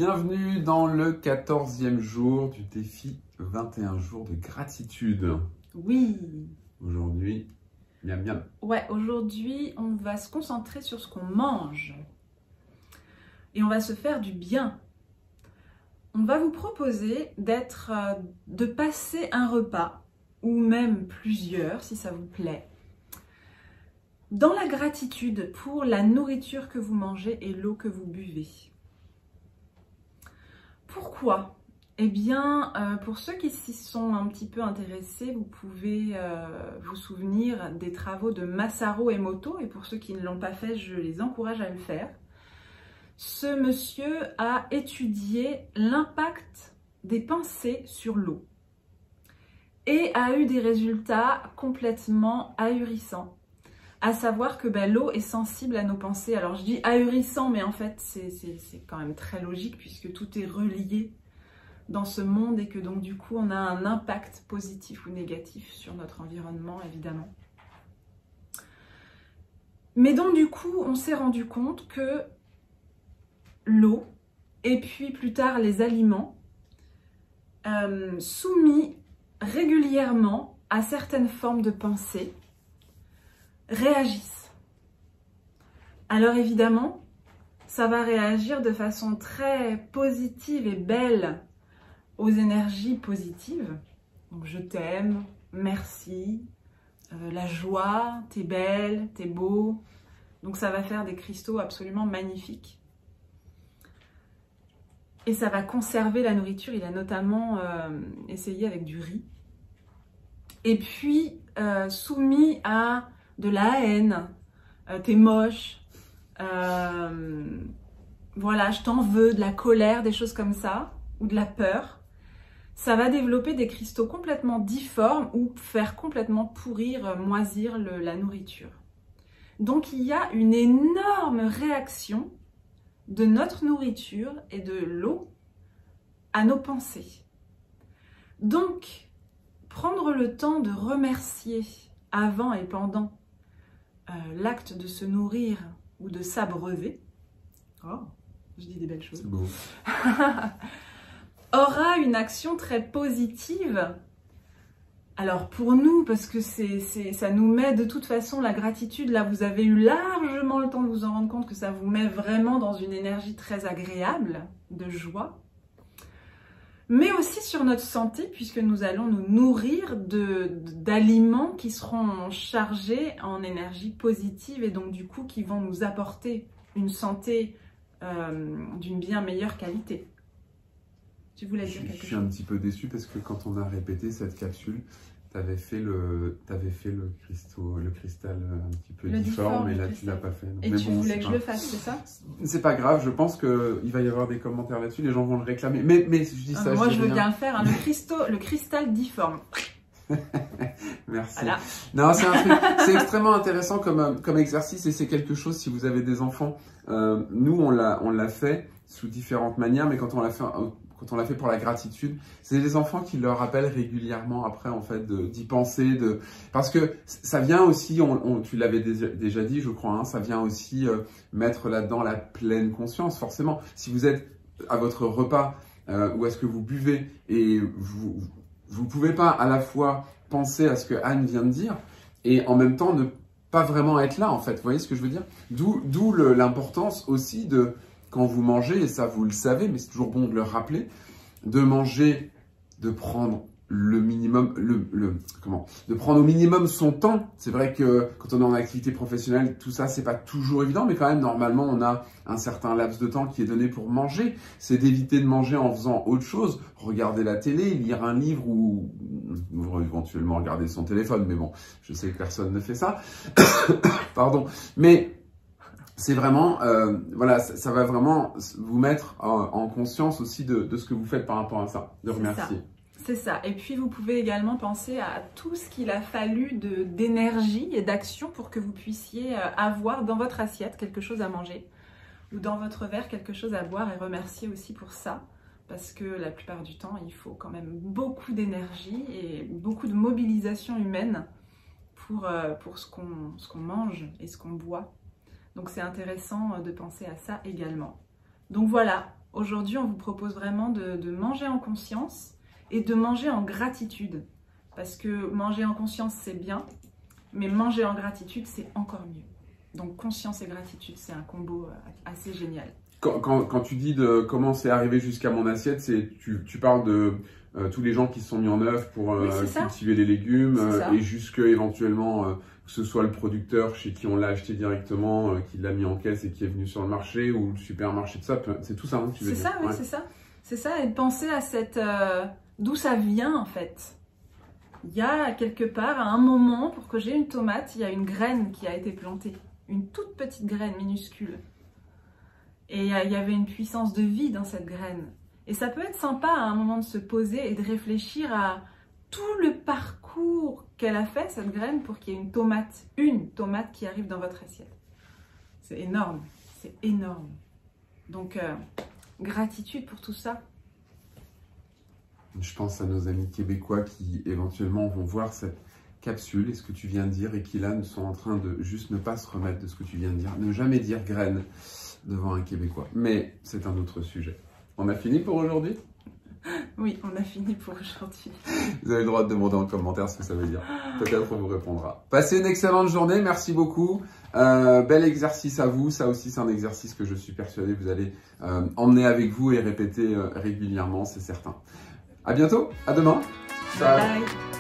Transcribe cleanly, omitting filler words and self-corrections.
Bienvenue dans le 14e jour du défi 21 jours de gratitude. Oui. Aujourd'hui, miam miam. Ouais, aujourd'hui, on va se concentrer sur ce qu'on mange. Et on va se faire du bien. On va vous proposer de passer un repas, ou même plusieurs, si ça vous plaît, dans la gratitude pour la nourriture que vous mangez et l'eau que vous buvez. Pourquoi ? Eh bien, pour ceux qui s'y sont un petit peu intéressés, vous pouvez vous souvenir des travaux de Masaru Emoto, et pour ceux qui ne l'ont pas fait, je les encourage à le faire. Ce monsieur a étudié l'impact des pensées sur l'eau et a eu des résultats complètement ahurissants. À savoir que l'eau est sensible à nos pensées. Alors je dis ahurissant, mais en fait c'est quand même très logique puisque tout est relié dans ce monde et que donc du coup on a un impact positif ou négatif sur notre environnement évidemment. Mais donc du coup on s'est rendu compte que l'eau et puis plus tard les aliments soumis régulièrement à certaines formes de pensée réagissent. Alors évidemment, ça va réagir de façon très positive et belle aux énergies positives. Donc je t'aime, merci, la joie, t'es belle, t'es beau. Donc ça va faire des cristaux absolument magnifiques. Et ça va conserver la nourriture. Il a notamment essayé avec du riz. Et puis soumis à de la haine, t'es moche, voilà, je t'en veux, de la colère, des choses comme ça, ou de la peur, ça va développer des cristaux complètement difformes ou faire complètement pourrir, moisir la nourriture. Donc il y a une énorme réaction de notre nourriture et de l'eau à nos pensées. Donc, prendre le temps de remercier avant et pendant l'acte de se nourrir ou de s'abreuver, oh, je dis des belles choses, C'est beau. aura une action très positive. Alors pour nous, parce que ça nous met de toute façon la gratitude, là vous avez eu largement le temps de vous en rendre compte que ça vous met vraiment dans une énergie très agréable, de joie. Mais aussi sur notre santé, puisque nous allons nous nourrir d'aliments qui seront chargés en énergie positive et donc du coup qui vont nous apporter une santé d'une bien meilleure qualité. Tu voulais dire quelque chose ? Je suis un petit peu déçue parce que quand on a répété cette capsule, tu avais fait le cristal un petit peu difforme et là tu l'as pas fait. Donc, et tu voulais que je le fasse, c'est ça? C'est pas grave, je pense qu'il va y avoir des commentaires là-dessus, les gens vont le réclamer. Mais je dis ça. Moi je veux bien le faire, hein. Le cristal difforme. Merci. Voilà. Non, c'est extrêmement intéressant comme exercice et c'est quelque chose, si vous avez des enfants, nous on l'a fait sous différentes manières, mais quand on l'a fait pour la gratitude, c'est les enfants qui leur rappellent régulièrement après en fait d'y penser, parce que ça vient aussi, tu l'avais déjà dit je crois, hein, ça vient aussi mettre là-dedans la pleine conscience forcément. Si vous êtes à votre repas ou à ce que vous buvez et vous pouvez pas à la fois penser à ce que Anne vient de dire et en même temps ne pas vraiment être là en fait, vous voyez ce que je veux dire? D'où l'importance aussi de, quand vous mangez, et ça vous le savez, mais c'est toujours bon de le rappeler, de manger, de prendre le minimum, de prendre au minimum son temps. C'est vrai que quand on est en activité professionnelle, tout ça, c'est pas toujours évident, mais quand même, normalement, on a un certain laps de temps qui est donné pour manger. C'est d'éviter de manger en faisant autre chose, regarder la télé, lire un livre ou éventuellement regarder son téléphone. Mais bon, je sais que personne ne fait ça. Pardon. Mais c'est vraiment, voilà, ça va vraiment vous mettre en conscience aussi de ce que vous faites par rapport à ça, de remercier. C'est ça. Et puis, vous pouvez également penser à tout ce qu'il a fallu d'énergie et d'action pour que vous puissiez avoir dans votre assiette quelque chose à manger ou dans votre verre quelque chose à boire et remercier aussi pour ça. Parce que la plupart du temps, il faut quand même beaucoup d'énergie et beaucoup de mobilisation humaine pour ce qu'on mange et ce qu'on boit. Donc, c'est intéressant de penser à ça également. Donc voilà, Aujourd'hui, on vous propose vraiment de manger en conscience et de manger en gratitude. Parce que manger en conscience, c'est bien, mais manger en gratitude, c'est encore mieux. Donc conscience et gratitude, c'est un combo assez génial. Quand tu dis de comment c'est arrivé jusqu'à mon assiette, tu parles de tous les gens qui se sont mis en œuvre pour cultiver les légumes et jusque éventuellement que ce soit le producteur chez qui on l'a acheté directement, qui l'a mis en caisse et qui est venu sur le marché ou le supermarché, de ça, c'est tout ça, hein, que tu veux dire. C'est ça, oui, c'est ça. C'est ça, et de penser à cette d'où ça vient en fait. Il y a quelque part, à un moment, pour que j'ai une tomate, il y a une graine qui a été plantée. Une toute petite graine minuscule. Et il y avait une puissance de vie dans cette graine. Et ça peut être sympa à un moment de se poser et de réfléchir à tout le parcours qu'elle a fait, cette graine, pour qu'il y ait une tomate qui arrive dans votre assiette. C'est énorme, c'est énorme. Donc, gratitude pour tout ça. Je pense à nos amis québécois qui éventuellement vont voir cette capsule et ce que tu viens de dire et qui là sont en train de juste ne pas se remettre de ce que tu viens de dire. Ne jamais dire graine devant un Québécois. Mais c'est un autre sujet. On a fini pour aujourd'hui? Oui, on a fini pour aujourd'hui. Vous avez le droit de demander en commentaire ce que ça veut dire. Peut-être on vous répondra. Passez une excellente journée. Merci beaucoup. Bel exercice à vous. Ça aussi, c'est un exercice que je suis persuadé que vous allez emmener avec vous et répéter régulièrement, c'est certain. À bientôt. À demain. Bye bye.